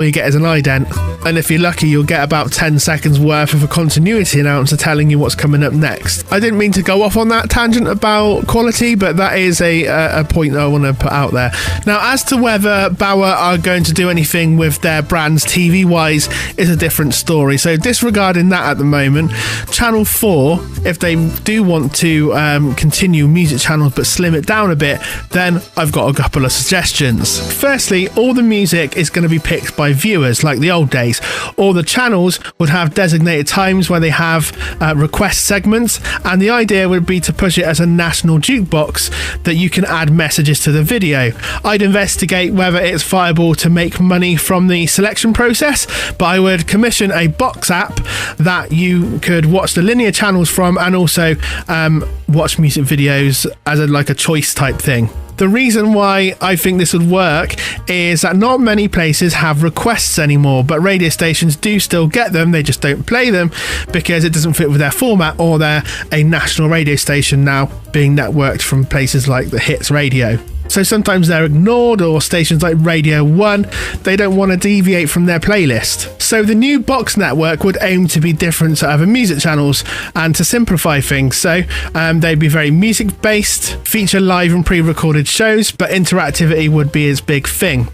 All you get is an ident, and if you're lucky you'll get about 10 seconds worth of a continuity announcer telling you what's coming up next. I didn't mean to go off on that tangent about quality, but that is a point that I want to put out there. Now, as to whether Bauer are going to do anything with their brands TV wise is a different story, so disregarding that at the moment. Channel 4, if they do want to continue music channels but slim it down a bit, then I've got a couple of suggestions. Firstly, all the music is going to be picked by viewers like the old days. All the channels would have designated times where they have request segments, and the idea would be to push it as a national jukebox that you can add messages to the video. I'd investigate whether it's viable to make money from the selection process, but I would commission a box app that you could watch the linear channels from and also watch music videos as a choice type thing. The reason why I think this would work is that not many places have requests anymore, but radio stations do still get them. They just don't play them because it doesn't fit with their format, or they're a national radio station now being networked from places like the Hits Radio. So sometimes they're ignored, or stations like Radio 1, they don't want to deviate from their playlist. So the new box network would aim to be different to other music channels and to simplify things. So they'd be very music based, feature live and pre-recorded shows, but interactivity would be its big thing.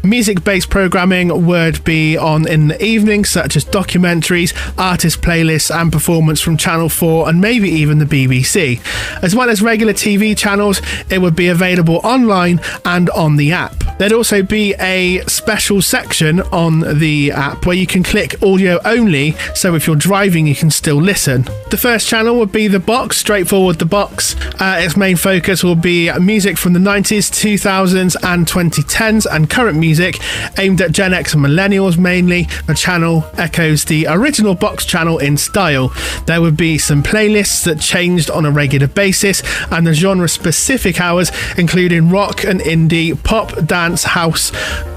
Music based programming would be on in the evenings, such as documentaries, artist playlists and performance from Channel 4 and maybe even the BBC. As well as regular TV channels, it would be available online and on the app. There'd also be a special section on the app where you can click audio only, so if you're driving you can still listen. The first channel would be the box, straightforward the box. Its main focus will be music from the 90s, 2000s and 2010s and current music aimed at Gen X and millennials mainly. The channel echoes the original box channel in style. There would be some playlists that changed on a regular basis, and the genre specific hours including rock and indie, pop, dance, house,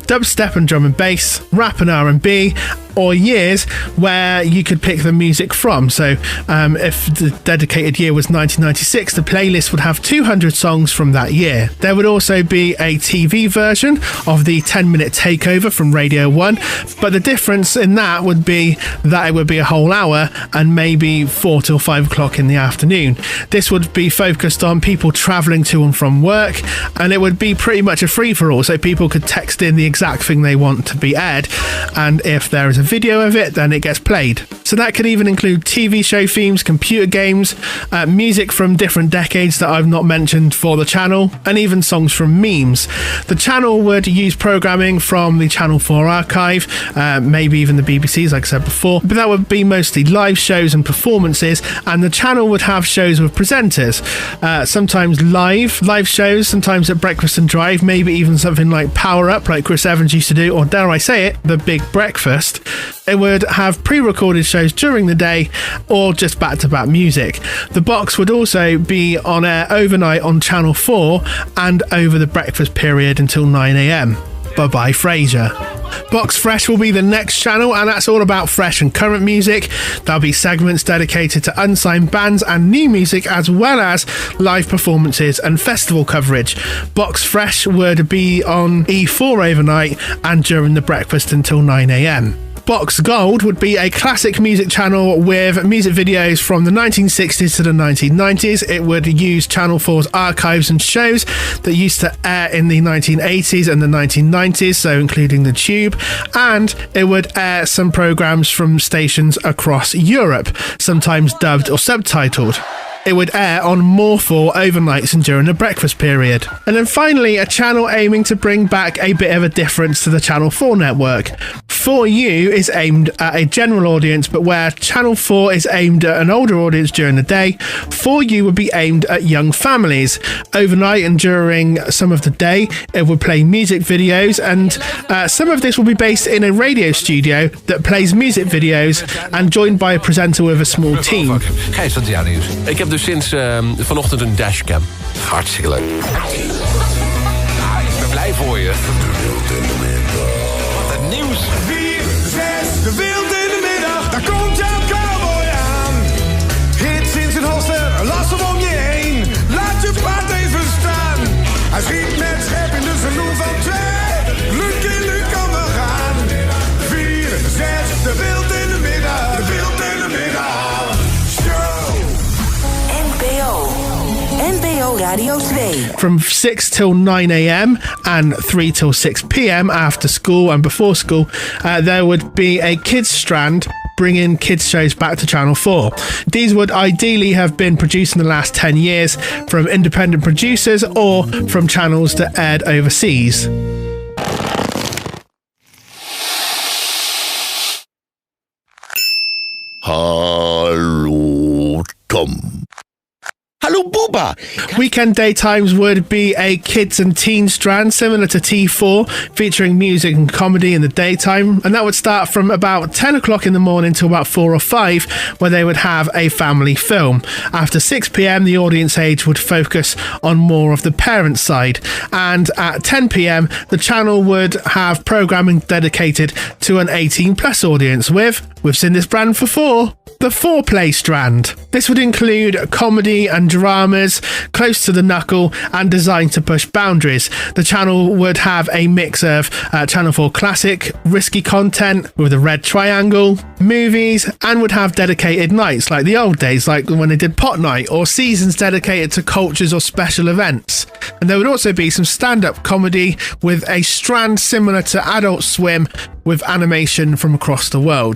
dubstep and drum and bass, rap and R&B, or years where you could pick the music from. So if the dedicated year was 1996, the playlist would have 200 songs from that year. There would also be a TV version of the 10-minute takeover from Radio 1, but the difference in that would be that it would be a whole hour and maybe 4 till 5 o'clock in the afternoon. This would be focused on people travelling to and from work, and it would be pretty much a free-for-all, so people could text in the exact thing they want to be aired, and if there is a video of it, then it gets played. So that could even include TV show themes, computer games, music from different decades that I've not mentioned for the channel, and even songs from memes. The channel would use programming from the Channel 4 archive, maybe even the BBC's, like I said before, but that would be mostly live shows and performances, and the channel would have shows with presenters, sometimes live shows, sometimes at Breakfast and Drive, maybe even something like Power Up like Chris Evans used to do, or dare I say it, The Big Breakfast. It would have pre-recorded shows during the day or just back-to-back music. The box would also be on air overnight on Channel 4 and over the breakfast period until 9 a.m. Bye-bye, Frasier. Box Fresh will be the next channel, and that's all about fresh and current music. There'll be segments dedicated to unsigned bands and new music, as well as live performances and festival coverage. Box Fresh would be on E4 overnight and during the breakfast until 9 a.m. Box Gold would be a classic music channel with music videos from the 1960s to the 1990s. It would use Channel 4's archives and shows that used to air in the 1980s and the 1990s, so including The Tube, and it would air some programs from stations across Europe, sometimes dubbed or subtitled. It would air on more 4 overnights and during the breakfast period. And then finally, a channel aiming to bring back a bit of a difference to the Channel 4 network. 4U is aimed at a general audience, but where Channel 4 is aimed at an older audience during the day, 4U would be aimed at young families. Overnight and during some of the day, it would play music videos, and some of this will be based in a radio studio that plays music videos and joined by a presenter with a small team. Gijs, wat is jouw nieuws? Ik heb dus sinds vanochtend een dashcam. Hartstikke leuk. Ik ben blij voor je. Wat een nieuws. 4, 6, de wild in de middag. Daar komt jouw cowboy aan. Hits in zijn holster, las hem om je heen. Laat je paard even staan. Hij schiet met schep in de saloon van 2. Lucky Luke kan we gaan. Radio 2. From 6 till 9 a.m. and 3 till 6 p.m. after school and before school, there would be a kids strand bringing kids shows back to Channel 4. These would ideally have been produced in the last 10 years from independent producers or from channels that aired overseas. Hallo, Tom. Hallo, Buba. Weekend daytimes would be a kids and teen strand similar to T4, featuring music and comedy in the daytime, and that would start from about 10 o'clock in the morning to about 4 or 5, where they would have a family film. After 6 p.m, the audience age would focus on more of the parent side, and at 10 p.m, the channel would have programming dedicated to an 18 plus audience with, we've seen this brand before, the foreplay strand. This would include comedy and dramas close to the knuckle and designed to push boundaries. The channel would have a mix of Channel 4 classic, risky content with a red triangle, movies, and would have dedicated nights like the old days, like when they did Pot Night, or seasons dedicated to cultures or special events. And there would also be some stand-up comedy with a strand similar to Adult Swim with animation from across the world.